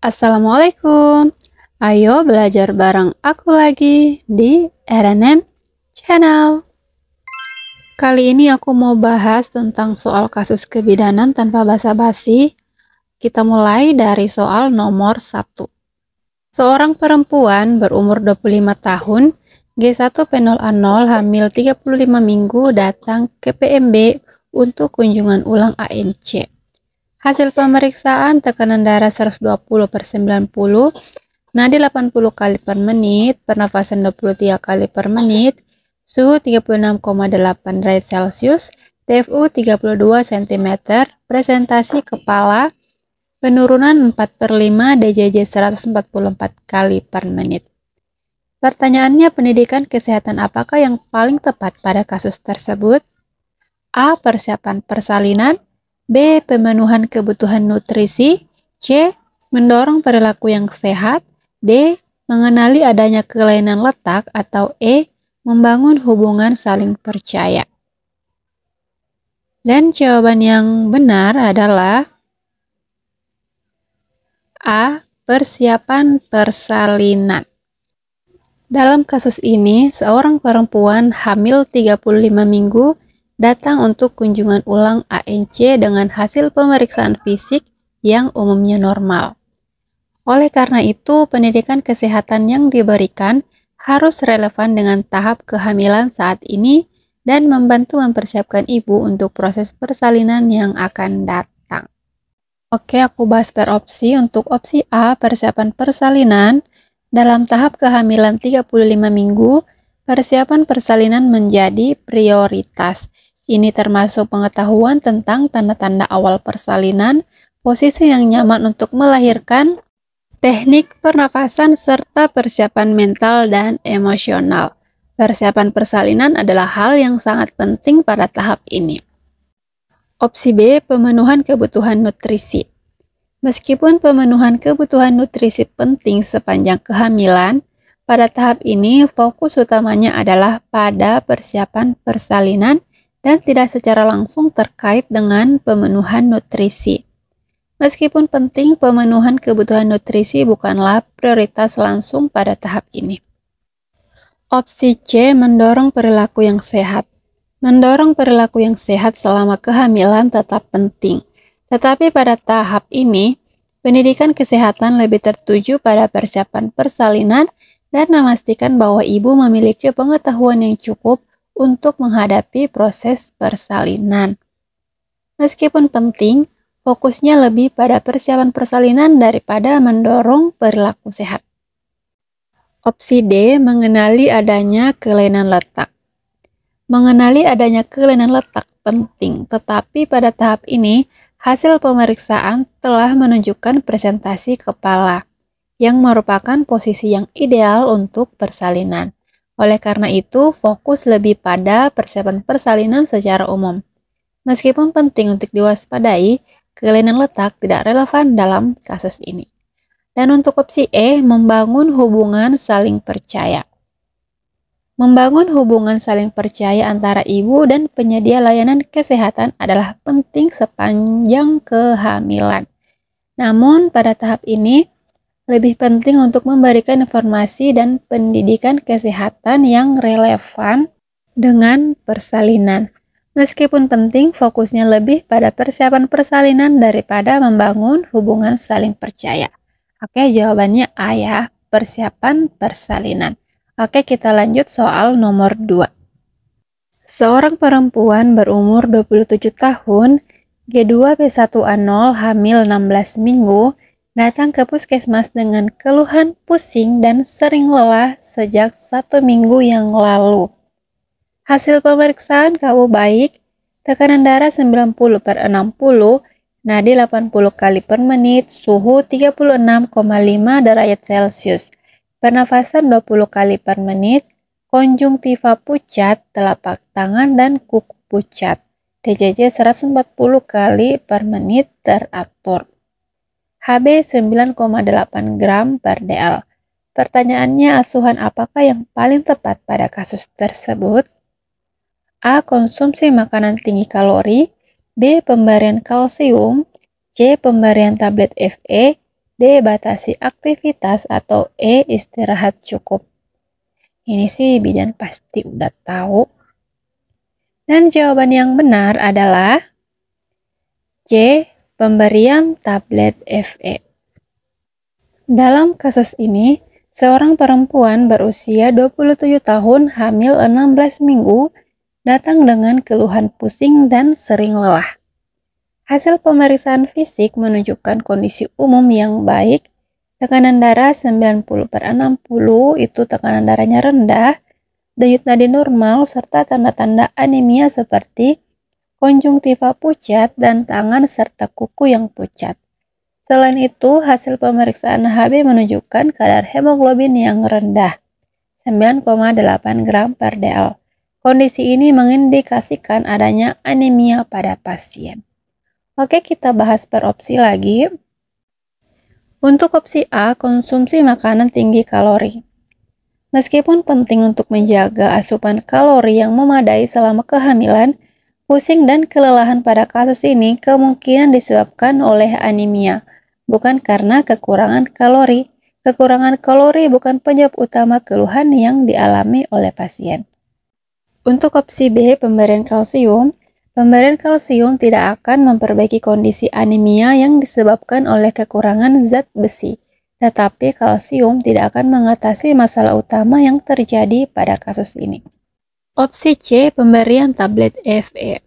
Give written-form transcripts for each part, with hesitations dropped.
Assalamualaikum. Ayo belajar bareng aku lagi di RNM Channel. Kali ini aku mau bahas tentang soal kasus kebidanan tanpa basa-basi. Kita mulai dari soal nomor 1. Seorang perempuan berumur 25 tahun, G1P0A0 hamil 35 minggu datang ke PMB untuk kunjungan ulang ANC. Hasil pemeriksaan tekanan darah 120/90, nadi 80 kali per menit, pernafasan 23 kali per menit, suhu 36,8 derajat Celcius, TFU 32 cm, presentasi kepala, penurunan 4/5 DJJ 144 kali per menit. Pertanyaannya, pendidikan kesehatan apakah yang paling tepat pada kasus tersebut? A. Persiapan persalinan, B. Pemenuhan kebutuhan nutrisi, C. Mendorong perilaku yang sehat, D. Mengenali adanya kelainan letak, atau E. Membangun hubungan saling percaya. Dan jawaban yang benar adalah A. Persiapan persalinan. Dalam kasus ini, seorang perempuan hamil 35 minggu datang untuk kunjungan ulang ANC dengan hasil pemeriksaan fisik yang umumnya normal. Oleh karena itu, pendidikan kesehatan yang diberikan harus relevan dengan tahap kehamilan saat ini dan membantu mempersiapkan ibu untuk proses persalinan yang akan datang. Oke, aku bahas per opsi. Untuk opsi A, persiapan persalinan, dalam tahap kehamilan 35 minggu, persiapan persalinan menjadi prioritas. Ini termasuk pengetahuan tentang tanda-tanda awal persalinan, posisi yang nyaman untuk melahirkan, teknik pernafasan, serta persiapan mental dan emosional. Persiapan persalinan adalah hal yang sangat penting pada tahap ini. Opsi B, pemenuhan kebutuhan nutrisi. Meskipun pemenuhan kebutuhan nutrisi penting sepanjang kehamilan, pada tahap ini fokus utamanya adalah pada persiapan persalinan dan tidak secara langsung terkait dengan pemenuhan nutrisi. Meskipun penting, pemenuhan kebutuhan nutrisi bukanlah prioritas langsung pada tahap ini. Opsi C, mendorong perilaku yang sehat. Mendorong perilaku yang sehat selama kehamilan tetap penting. Tetapi pada tahap ini, pendidikan kesehatan lebih tertuju pada persiapan persalinan dan memastikan bahwa ibu memiliki pengetahuan yang cukup untuk menghadapi proses persalinan. Meskipun penting, fokusnya lebih pada persiapan persalinan daripada mendorong perilaku sehat. Opsi D, mengenali adanya kelainan letak. Mengenali adanya kelainan letak penting, tetapi pada tahap ini, hasil pemeriksaan telah menunjukkan presentasi kepala, yang merupakan posisi yang ideal untuk persalinan. Oleh karena itu, fokus lebih pada persiapan persalinan secara umum. Meskipun penting untuk diwaspadai, kelainan letak tidak relevan dalam kasus ini. Dan untuk opsi E, membangun hubungan saling percaya. Membangun hubungan saling percaya antara ibu dan penyedia layanan kesehatan adalah penting sepanjang kehamilan. Namun, pada tahap ini, lebih penting untuk memberikan informasi dan pendidikan kesehatan yang relevan dengan persalinan. Meskipun penting, fokusnya lebih pada persiapan persalinan daripada membangun hubungan saling percaya. Oke, jawabannya A ya, persiapan persalinan. Oke, kita lanjut soal nomor 2. Seorang perempuan berumur 27 tahun, G2P1A0 hamil 16 minggu, datang ke puskesmas dengan keluhan pusing dan sering lelah sejak 1 minggu yang lalu. Hasil pemeriksaan KU baik, tekanan darah 90/60, nadi 80 kali per menit, suhu 36,5 derajat Celcius, pernafasan 20 kali per menit, konjungtiva pucat, telapak tangan dan kuku pucat, DJJ 140 kali per menit teratur. HB 9,8 gram per dl. Pertanyaannya, asuhan apakah yang paling tepat pada kasus tersebut? A. Konsumsi makanan tinggi kalori, B. Pemberian kalsium, C. Pemberian tablet FE, D. Batasi aktivitas, atau E. Istirahat cukup? Ini sih bidan pasti udah tahu. Dan jawaban yang benar adalah C. Pemberian tablet FE. Dalam kasus ini, seorang perempuan berusia 27 tahun hamil 16 minggu datang dengan keluhan pusing dan sering lelah. Hasil pemeriksaan fisik menunjukkan kondisi umum yang baik, tekanan darah 90/60 itu tekanan darahnya rendah, denyut nadi normal, serta tanda-tanda anemia seperti konjungtiva pucat dan tangan serta kuku yang pucat. Selain itu, hasil pemeriksaan Hb menunjukkan kadar hemoglobin yang rendah, 9,8 gram per dl. Kondisi ini mengindikasikan adanya anemia pada pasien. Oke, kita bahas per opsi lagi. Untuk opsi A, konsumsi makanan tinggi kalori. Meskipun penting untuk menjaga asupan kalori yang memadai selama kehamilan, pusing dan kelelahan pada kasus ini kemungkinan disebabkan oleh anemia, bukan karena kekurangan kalori. Kekurangan kalori bukan penyebab utama keluhan yang dialami oleh pasien. Untuk opsi B, pemberian kalsium. Pemberian kalsium tidak akan memperbaiki kondisi anemia yang disebabkan oleh kekurangan zat besi, tetapi kalsium tidak akan mengatasi masalah utama yang terjadi pada kasus ini. Opsi C, pemberian tablet FE.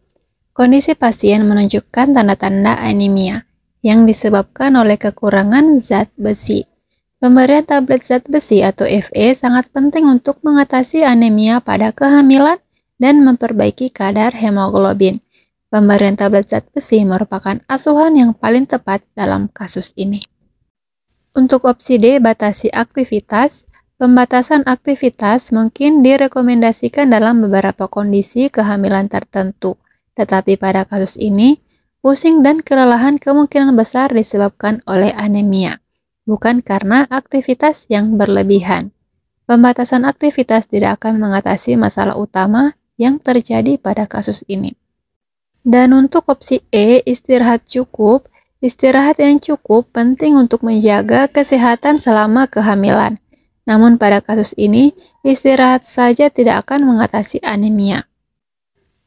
Kondisi pasien menunjukkan tanda-tanda anemia yang disebabkan oleh kekurangan zat besi. Pemberian tablet zat besi atau FE sangat penting untuk mengatasi anemia pada kehamilan dan memperbaiki kadar hemoglobin. Pemberian tablet zat besi merupakan asuhan yang paling tepat dalam kasus ini. Untuk opsi D, batasi aktivitas. Pembatasan aktivitas mungkin direkomendasikan dalam beberapa kondisi kehamilan tertentu, tetapi pada kasus ini, pusing dan kelelahan kemungkinan besar disebabkan oleh anemia, bukan karena aktivitas yang berlebihan. Pembatasan aktivitas tidak akan mengatasi masalah utama yang terjadi pada kasus ini. Dan untuk opsi E, istirahat cukup. Istirahat yang cukup penting untuk menjaga kesehatan selama kehamilan. Namun pada kasus ini, istirahat saja tidak akan mengatasi anemia.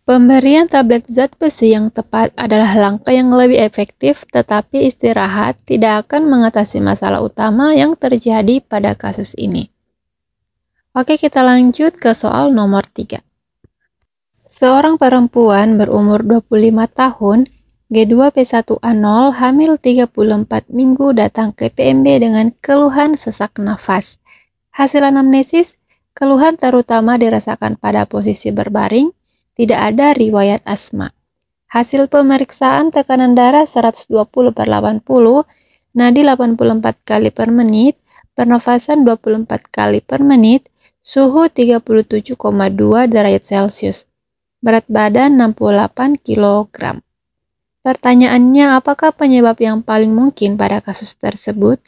Pemberian tablet zat besi yang tepat adalah langkah yang lebih efektif, tetapi istirahat tidak akan mengatasi masalah utama yang terjadi pada kasus ini. Oke, kita lanjut ke soal nomor 3. Seorang perempuan berumur 25 tahun, G2P1A0, hamil 34 minggu datang ke PMB dengan keluhan sesak nafas. Hasil anamnesis, keluhan terutama dirasakan pada posisi berbaring, tidak ada riwayat asma. Hasil pemeriksaan tekanan darah 120/80, nadi 84 kali per menit, pernafasan 24 kali per menit, suhu 37,2 derajat Celcius. Berat badan 68 kg. Pertanyaannya, apakah penyebab yang paling mungkin pada kasus tersebut?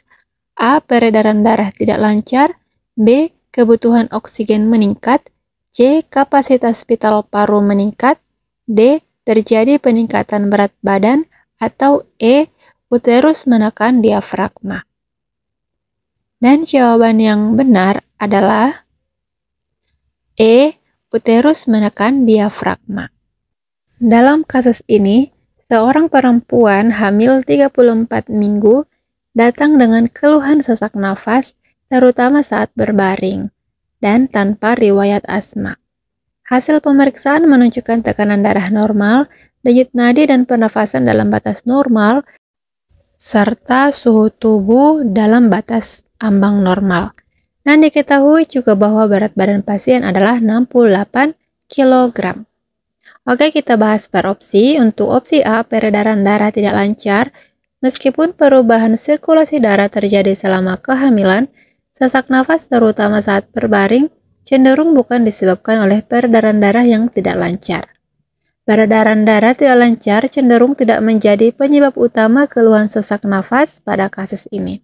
A. Peredaran darah tidak lancar. B. Kebutuhan oksigen meningkat. C. Kapasitas vital paru meningkat. D. Terjadi peningkatan berat badan. Atau E. Uterus menekan diafragma. Dan jawaban yang benar adalah E. Uterus menekan diafragma. Dalam kasus ini, seorang perempuan hamil 34 minggu datang dengan keluhan sesak nafas, terutama saat berbaring, dan tanpa riwayat asma. Hasil pemeriksaan menunjukkan tekanan darah normal, denyut nadi dan pernafasan dalam batas normal, serta suhu tubuh dalam batas ambang normal. Dan diketahui juga bahwa berat badan pasien adalah 68 kg. Oke, kita bahas per opsi. Untuk opsi A, peredaran darah tidak lancar. Meskipun perubahan sirkulasi darah terjadi selama kehamilan, sesak nafas terutama saat berbaring cenderung bukan disebabkan oleh peredaran darah yang tidak lancar. Peredaran darah tidak lancar cenderung tidak menjadi penyebab utama keluhan sesak nafas pada kasus ini.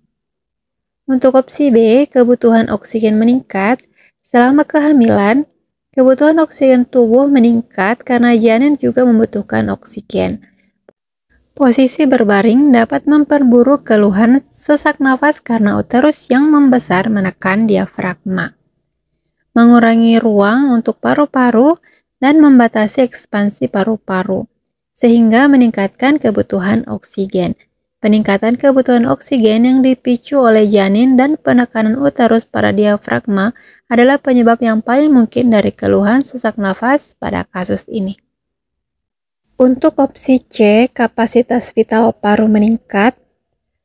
Untuk opsi B, kebutuhan oksigen meningkat. Selama kehamilan, kebutuhan oksigen tubuh meningkat karena janin juga membutuhkan oksigen. Posisi berbaring dapat memperburuk keluhan sesak nafas karena uterus yang membesar menekan diafragma, mengurangi ruang untuk paru-paru, dan membatasi ekspansi paru-paru, sehingga meningkatkan kebutuhan oksigen. Peningkatan kebutuhan oksigen yang dipicu oleh janin dan penekanan uterus pada diafragma adalah penyebab yang paling mungkin dari keluhan sesak nafas pada kasus ini. Untuk opsi C, kapasitas vital paru meningkat.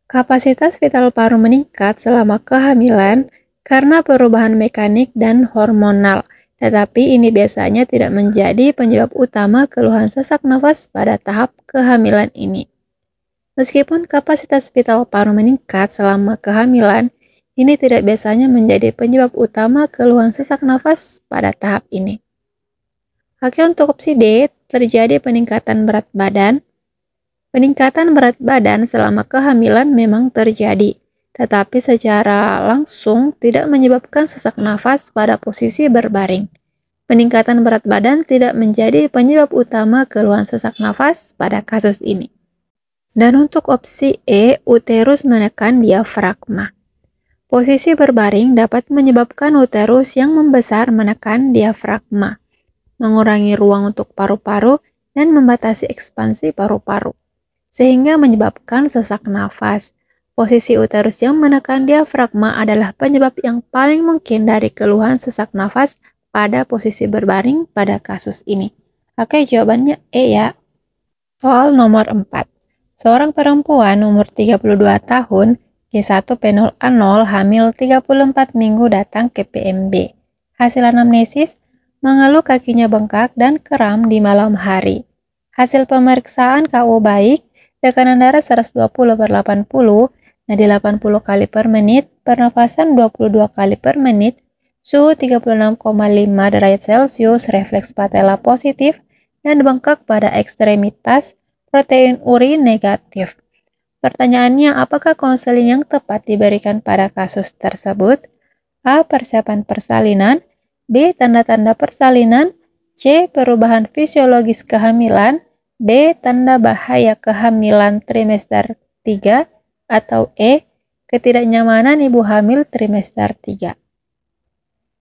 Kapasitas vital paru meningkat selama kehamilan karena perubahan mekanik dan hormonal, tetapi ini biasanya tidak menjadi penyebab utama keluhan sesak nafas pada tahap kehamilan ini. Meskipun kapasitas vital paru meningkat selama kehamilan, ini tidak biasanya menjadi penyebab utama keluhan sesak nafas pada tahap ini. Oke, untuk opsi D, terjadi peningkatan berat badan. Peningkatan berat badan selama kehamilan memang terjadi, tetapi secara langsung tidak menyebabkan sesak nafas pada posisi berbaring. Peningkatan berat badan tidak menjadi penyebab utama keluhan sesak nafas pada kasus ini. Dan untuk opsi E, uterus menekan diafragma. Posisi berbaring dapat menyebabkan uterus yang membesar menekan diafragma, mengurangi ruang untuk paru-paru, dan membatasi ekspansi paru-paru, sehingga menyebabkan sesak nafas. Posisi uterus yang menekan diafragma adalah penyebab yang paling mungkin dari keluhan sesak nafas pada posisi berbaring pada kasus ini. Oke, jawabannya E ya. Soal nomor 4. Seorang perempuan umur 32 tahun, G1P0A0, hamil 34 minggu datang ke PMB. Hasil anamnesis, mengeluh kakinya bengkak dan kram di malam hari. Hasil pemeriksaan KU baik, tekanan darah 120/80, nadi 80 kali per menit, pernafasan 22 kali per menit, suhu 36,5 derajat Celcius, refleks patella positif, dan bengkak pada ekstremitas, protein urin negatif. Pertanyaannya, apakah konseling yang tepat diberikan pada kasus tersebut? A. Persiapan persalinan, B. Tanda-tanda persalinan, C. Perubahan fisiologis kehamilan, D. Tanda bahaya kehamilan trimester 3, atau E. Ketidaknyamanan ibu hamil trimester 3.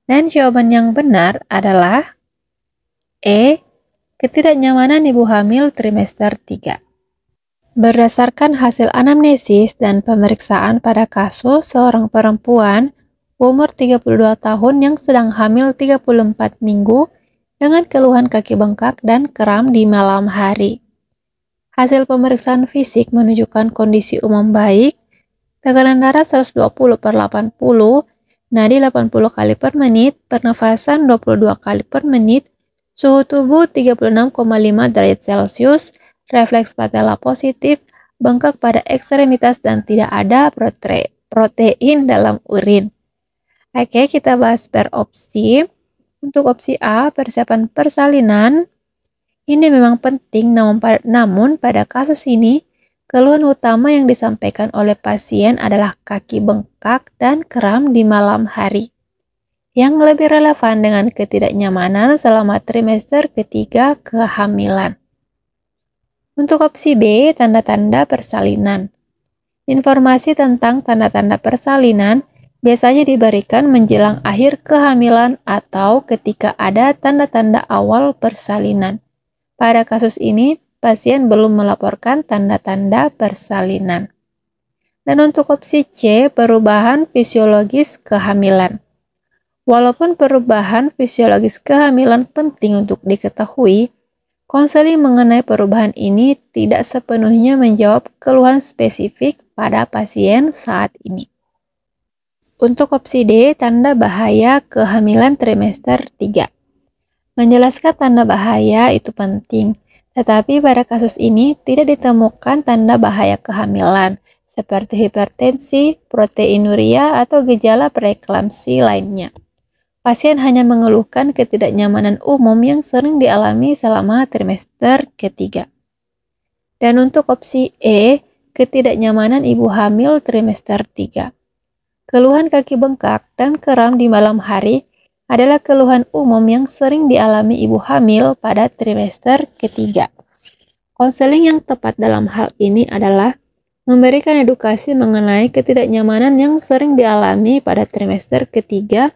Dan jawaban yang benar adalah E. Ketidaknyamanan ibu hamil trimester 3. Berdasarkan hasil anamnesis dan pemeriksaan pada kasus seorang perempuan umur 32 tahun yang sedang hamil 34 minggu dengan keluhan kaki bengkak dan kram di malam hari. Hasil pemeriksaan fisik menunjukkan kondisi umum baik, tekanan darah 120/80, nadi 80 kali per menit, pernafasan 22 kali per menit, suhu tubuh 36,5 derajat Celcius, refleks patella positif, bengkak pada ekstremitas dan tidak ada protein dalam urin. Oke, kita bahas per opsi. Untuk opsi A, persiapan persalinan. Ini memang penting, namun pada kasus ini, keluhan utama yang disampaikan oleh pasien adalah kaki bengkak dan kram di malam hari, yang lebih relevan dengan ketidaknyamanan selama trimester ketiga kehamilan. Untuk opsi B, tanda-tanda persalinan. Informasi tentang tanda-tanda persalinan biasanya diberikan menjelang akhir kehamilan atau ketika ada tanda-tanda awal persalinan. Pada kasus ini, pasien belum melaporkan tanda-tanda persalinan. Dan untuk opsi C, perubahan fisiologis kehamilan. Walaupun perubahan fisiologis kehamilan penting untuk diketahui, konseling mengenai perubahan ini tidak sepenuhnya menjawab keluhan spesifik pada pasien saat ini. Untuk opsi D, tanda bahaya kehamilan trimester 3. Menjelaskan tanda bahaya itu penting, tetapi pada kasus ini tidak ditemukan tanda bahaya kehamilan, seperti hipertensi, proteinuria, atau gejala preeklamsi lainnya. Pasien hanya mengeluhkan ketidaknyamanan umum yang sering dialami selama trimester ketiga. Dan untuk opsi E, ketidaknyamanan ibu hamil trimester 3. Keluhan kaki bengkak dan kram di malam hari adalah keluhan umum yang sering dialami ibu hamil pada trimester ketiga. Konseling yang tepat dalam hal ini adalah memberikan edukasi mengenai ketidaknyamanan yang sering dialami pada trimester ketiga,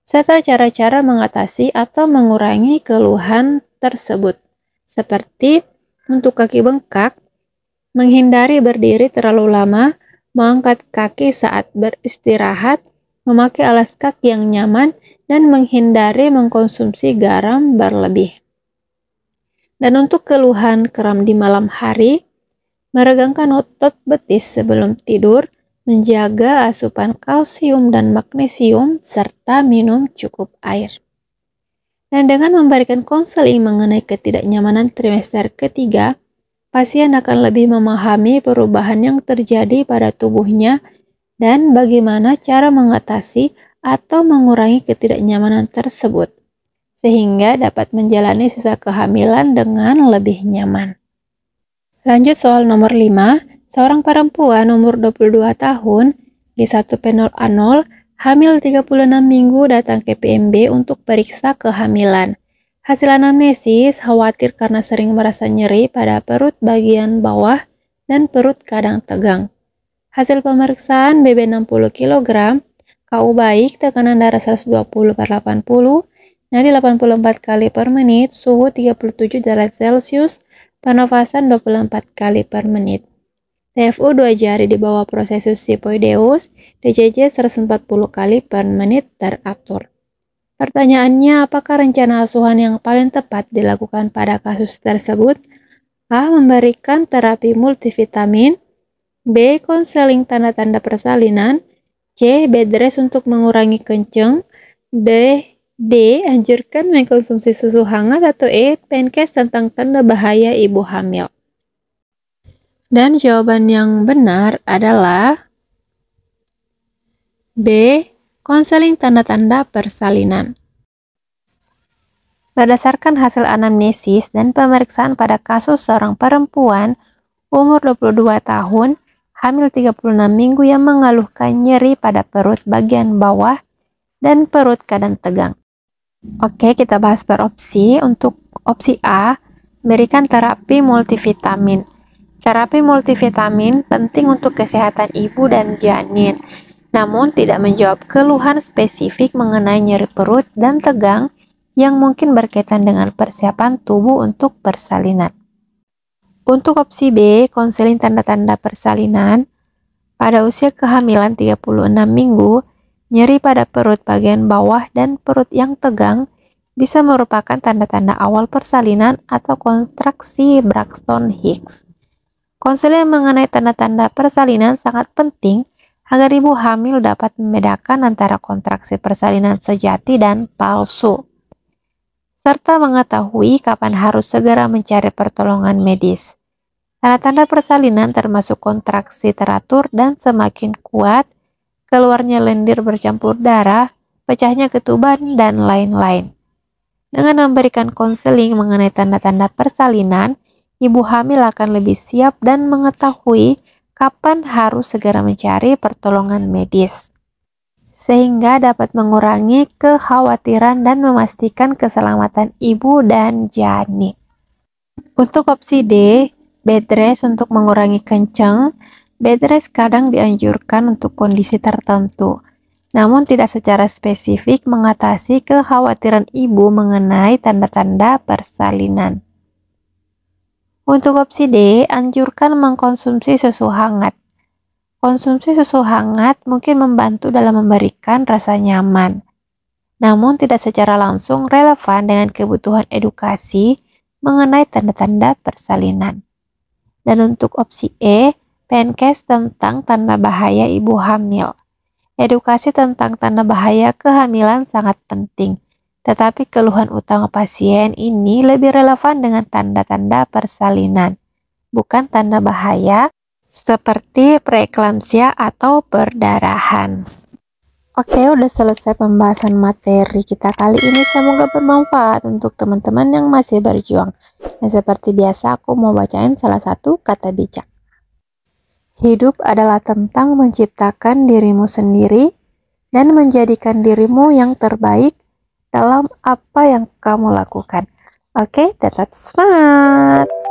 serta cara-cara mengatasi atau mengurangi keluhan tersebut, seperti untuk kaki bengkak, menghindari berdiri terlalu lama, mengangkat kaki saat beristirahat, memakai alas kaki yang nyaman, dan menghindari mengkonsumsi garam berlebih. Dan untuk keluhan kram di malam hari, meregangkan otot betis sebelum tidur, menjaga asupan kalsium dan magnesium, serta minum cukup air. Dan dengan memberikan konseling mengenai ketidaknyamanan trimester ketiga, pasien akan lebih memahami perubahan yang terjadi pada tubuhnya dan bagaimana cara mengatasi atau mengurangi ketidaknyamanan tersebut, sehingga dapat menjalani sisa kehamilan dengan lebih nyaman. Lanjut soal nomor 5, seorang perempuan umur 22 tahun, G1P0A0, hamil 36 minggu datang ke PMB untuk periksa kehamilan. Hasil anamnesis khawatir karena sering merasa nyeri pada perut bagian bawah dan perut kadang tegang. Hasil pemeriksaan BB 60 kg, KU baik, tekanan darah 120/80, nadi 84 kali per menit, suhu 37 derajat Celcius, pernafasan 24 kali per menit. TFU 2 jari di bawah prosesus sipoideus, DJJ 140 kali per menit teratur. Pertanyaannya, apakah rencana asuhan yang paling tepat dilakukan pada kasus tersebut? A. Memberikan terapi multivitamin, B. Konseling tanda-tanda persalinan, C. Bed rest untuk mengurangi kencing, D. Anjurkan mengkonsumsi susu hangat, atau E. Penkes tentang tanda bahaya ibu hamil. Dan jawaban yang benar adalah B. Konseling tanda-tanda persalinan. Berdasarkan hasil anamnesis dan pemeriksaan pada kasus seorang perempuan umur 22 tahun, hamil 36 minggu yang mengeluhkan nyeri pada perut bagian bawah dan perut kadang tegang. Oke, kita bahas per opsi. Untuk opsi A, berikan terapi multivitamin. Terapi multivitamin penting untuk kesehatan ibu dan janin, namun tidak menjawab keluhan spesifik mengenai nyeri perut dan tegang yang mungkin berkaitan dengan persiapan tubuh untuk persalinan. Untuk opsi B, konseling tanda-tanda persalinan. Pada usia kehamilan 36 minggu, nyeri pada perut bagian bawah dan perut yang tegang bisa merupakan tanda-tanda awal persalinan atau kontraksi Braxton Hicks. Konseling mengenai tanda-tanda persalinan sangat penting agar ibu hamil dapat membedakan antara kontraksi persalinan sejati dan palsu, serta mengetahui kapan harus segera mencari pertolongan medis. Tanda-tanda persalinan termasuk kontraksi teratur dan semakin kuat, keluarnya lendir bercampur darah, pecahnya ketuban, dan lain-lain. Dengan memberikan konseling mengenai tanda-tanda persalinan, ibu hamil akan lebih siap dan mengetahui kapan harus segera mencari pertolongan medis, sehingga dapat mengurangi kekhawatiran dan memastikan keselamatan ibu dan janin. Untuk opsi D, bed rest untuk mengurangi kencang. Bed rest kadang dianjurkan untuk kondisi tertentu, namun tidak secara spesifik mengatasi kekhawatiran ibu mengenai tanda-tanda persalinan. Untuk opsi D, anjurkan mengkonsumsi susu hangat. Konsumsi susu hangat mungkin membantu dalam memberikan rasa nyaman, namun tidak secara langsung relevan dengan kebutuhan edukasi mengenai tanda-tanda persalinan. Dan untuk opsi E, Penkes tentang tanda bahaya ibu hamil. Edukasi tentang tanda bahaya kehamilan sangat penting, tetapi keluhan utama pasien ini lebih relevan dengan tanda-tanda persalinan, bukan tanda bahaya seperti preeklamsia atau perdarahan. Oke, udah selesai pembahasan materi kita kali ini. Semoga bermanfaat untuk teman-teman yang masih berjuang. Dan seperti biasa, aku mau bacain salah satu kata bijak. Hidup adalah tentang menciptakan dirimu sendiri dan menjadikan dirimu yang terbaik dalam apa yang kamu lakukan. Oke, tetap semangat!